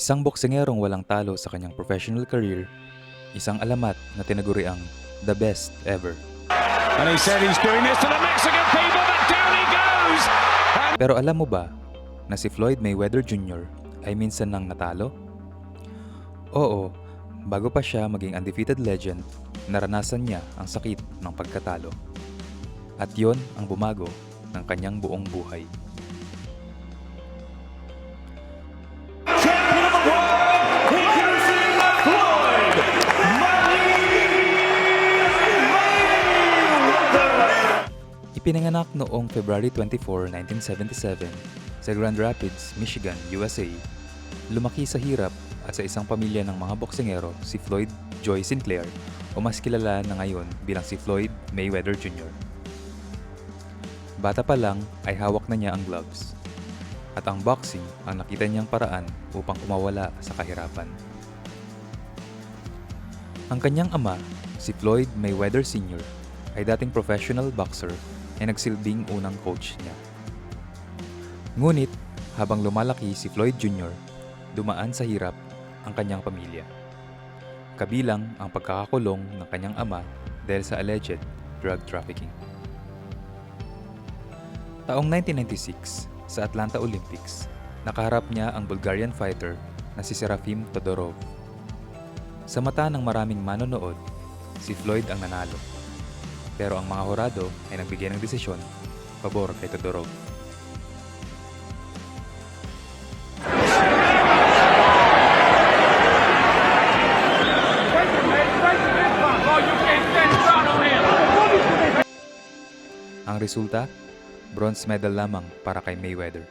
Isang boksingerong walang talo sa kanyang professional career, isang alamat na tinaguriang the best ever. And he said he's doing this to the Mexican people, but down he goes! Pero alam mo ba na si Floyd Mayweather Jr. ay minsan nang natalo? Oo, bago pa siya maging undefeated legend, naranasan niya ang sakit ng pagkatalo. At yon ang bumago ng kanyang buong buhay. Champion of the world, introducing Floyd Mayweather! Ipinanganak noong February 24, 1977 sa Grand Rapids, Michigan, USA. Lumaki sa hirap at sa isang pamilya ng mga boksingero si Floyd Joy Sinclair o mas kilala na ngayon bilang si Floyd Mayweather Jr. Bata pa lang ay hawak na niya ang gloves. At ang boxing ang nakita niyang paraan upang kumawala sa kahirapan. Ang kanyang ama, si Floyd Mayweather Sr., ay dating professional boxer na nagsilbing unang coach niya. Ngunit, habang lumalaki si Floyd Jr., dumaan sa hirap ang kanyang pamilya. Kabilang ang pagkakakulong ng kanyang ama dahil sa alleged drug trafficking. Taong 1996, sa Atlanta Olympics, nakaharap niya ang Bulgarian fighter na si Serafim Todorov. Sa mata ng maraming manonood, si Floyd ang nanalo. Pero ang mga hurado ay nagbigay ng desisyon pabor kay Todorov. Ang resulta, bronze medal lamang para kay Mayweather.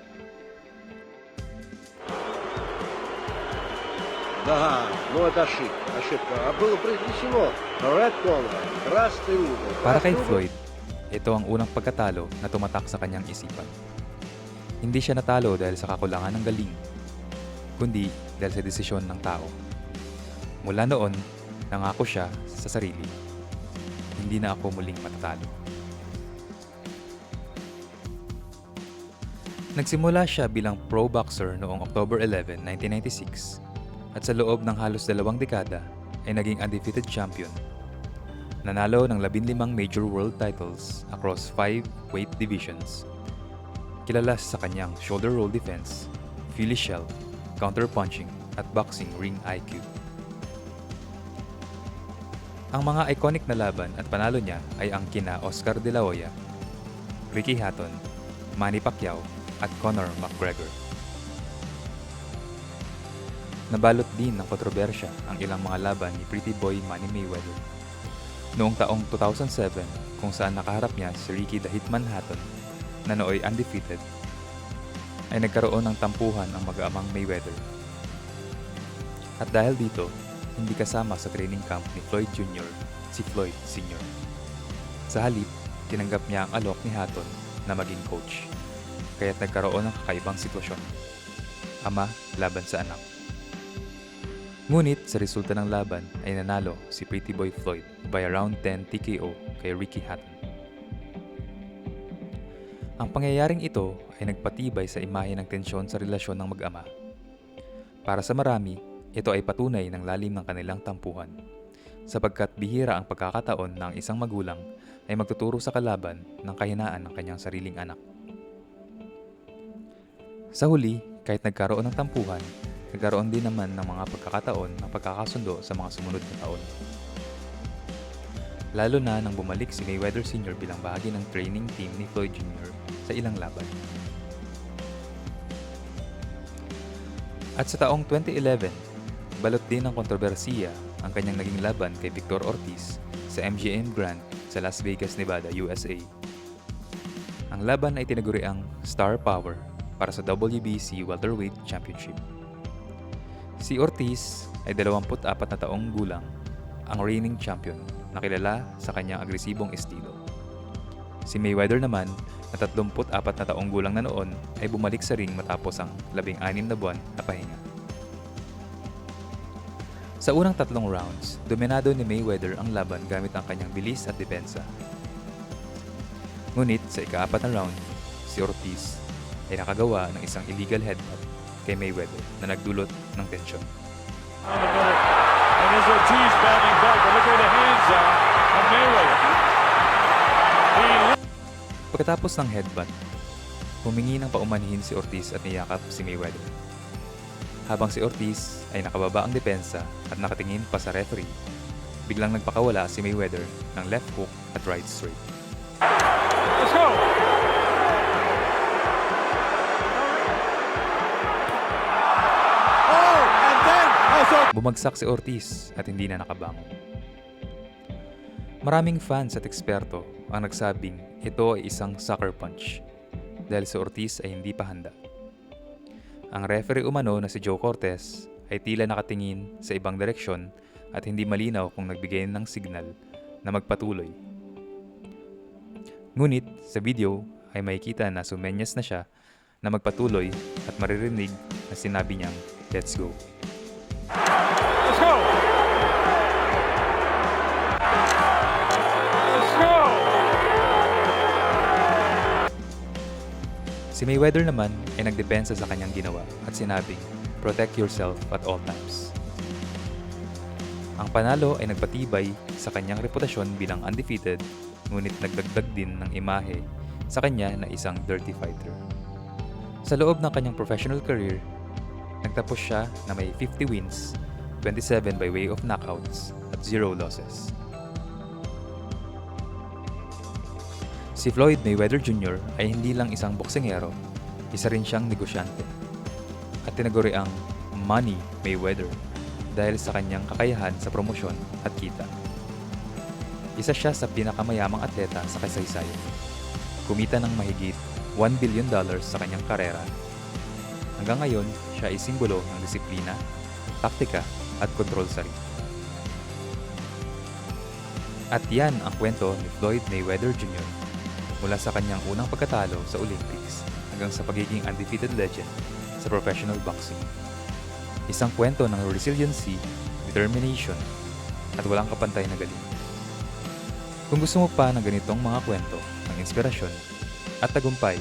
Да, ну это ошибка. А было произнесено red corner, красный угол. Para kay Floyd, ito ang unang pagkatalo na tumatak sa kanyang isipan. Hindi siya natalo dahil sa kakulangan ng galing, kundi dahil sa desisyon ng tao. Mula noon, nangako siya sa sarili, hindi na ako muling matatalo. Nagsimula siya bilang pro boxer noong October 11, 1996 at sa loob ng halos 2 dekada ay naging undefeated champion. Nanalo ng 15 major world titles across 5 weight divisions. Kilala sa kanyang shoulder roll defense, Philly shell, counter-punching at boxing ring IQ. Ang mga iconic na laban at panalo niya ay ang kina Oscar De La Hoya, Ricky Hatton, Manny Pacquiao at Conor McGregor. Nabalot din ng kontrobersya ang ilang mga laban ni Pretty Boy Manny Mayweather. Noong taong 2007, kung saan nakaharap niya si Ricky the Hitman Hatton na nooy undefeated, ay nagkaroon ng tampuhan ang mag-aamang Mayweather. At dahil dito, hindi kasama sa training camp ni Floyd Jr. si Floyd Sr. Sa halip, tinanggap niya ang alok ni Hatton na maging coach. Kaya't nagkaroon ng kakaibang sitwasyon. Ama laban sa anak. Ngunit sa resulta ng laban ay nanalo si Pretty Boy Floyd by around 10 TKO kay Ricky Hatton. Ang pangyayaring ito ay nagpatibay sa imahe ng tensyon sa relasyon ng mag-ama. Para sa marami, ito ay patunay ng lalim ng kanilang tampuhan, sapagkat bihira ang pagkakataon na ang isang magulang ay magtuturo sa kalaban ng kahinaan ng kanyang sariling anak. Sa huli, kahit nagkaroon ng tampuhan, nagkaroon din naman ng mga pagkakataon ng pagkakasundo sa mga sumunod na taon. Lalo na nang bumalik si Mayweather Sr. bilang bahagi ng training team ni Floyd Jr. sa ilang laban. At sa taong 2011, balot din ng kontrobersiya ang kanyang naging laban kay Victor Ortiz sa MGM Grand sa Las Vegas, Nevada, USA. Ang laban ay tinaguriang Star Power para sa WBC Welterweight Championship. Si Ortiz ay 24 na taong gulang, ang reigning champion na kilala sa kanyang agresibong estilo. Si Mayweather naman na 34 na taong gulang na noon ay bumalik sa ring matapos ang 16 na buwan na pahinga. Sa unang 3 rounds, dominado ni Mayweather ang laban gamit ang kanyang bilis at depensa. Ngunit sa ika-4 na round, si Ortiz ay nakagawa ng isang illegal headbutt kay Mayweather na nagdulot ng tensyon. On the middle. And there's Ortiz bounding back, but look where the hands are of Mayweather. Pagkatapos ng headbutt, humingi ng paumanhin si Ortiz at niyakap si Mayweather. Habang si Ortiz ay nakababa ang depensa at nakatingin pa sa referee, biglang nagpakawala si Mayweather ng left hook at right straight. Let's go! Bumagsak si Ortiz at hindi na nakabangon. Maraming fans at eksperto ang nagsabing ito ay isang sucker punch dahil si Ortiz ay hindi pa handa. Ang referee umano na si Joe Cortez ay tila nakatingin sa ibang direksyon at hindi malinaw kung nagbigay ng signal na magpatuloy. Ngunit sa video ay makikita na sumenyas na siya na magpatuloy at maririnig na sinabi niyang, "Let's go." Let's go! Let's go! Si Mayweather naman ay nagdepensa sa kanyang ginawa at sinabing, "Protect yourself at all times." Ang panalo ay nagpatibay sa kanyang reputasyon bilang undefeated, ngunit nagdagdag din ng imahe sa kanya na isang dirty fighter. Sa loob ng kanyang professional career, nagtapos siya na may 50 wins, 27 by way of knockouts at 0 losses. Si Floyd Mayweather Jr. ay hindi lang isang boksingero, isa rin siyang negosyante. At tinaguri ang Money Mayweather dahil sa kanyang kakayahan sa promosyon at kita. Isa siya sa pinakamayamang atleta sa kasaysayan. Kumita ng mahigit $1 billion sa kanyang karera. Hanggang ngayon, siya ay simbolo ng disiplina, taktika at kontrol sa ring. At yan ang kwento ni Floyd Mayweather Jr. mula sa kanyang unang pagkatalo sa Olympics hanggang sa pagiging undefeated legend sa professional boxing. Isang kwento ng resiliency, determination, at walang kapantay na galing. Kung gusto mo pa ng ganitong mga kwento ng inspirasyon at tagumpay,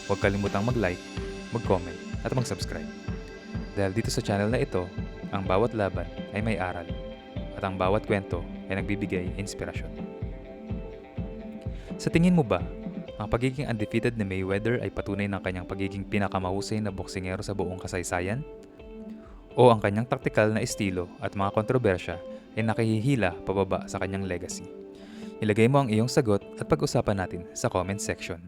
huwag kalimutang mag-like, mag-comment, at mag-subscribe. Dahil dito sa channel na ito, ang bawat laban ay may aral at ang bawat kwento ay nagbibigay inspirasyon. Sa tingin mo ba, ang pagiging undefeated ni Mayweather ay patunay ng kanyang pagiging pinakamahusay na boksingero sa buong kasaysayan? O ang kanyang taktikal na estilo at mga kontrobersya ay nakihihila pababa sa kanyang legacy? Ilagay mo ang iyong sagot at pag-usapan natin sa comment section.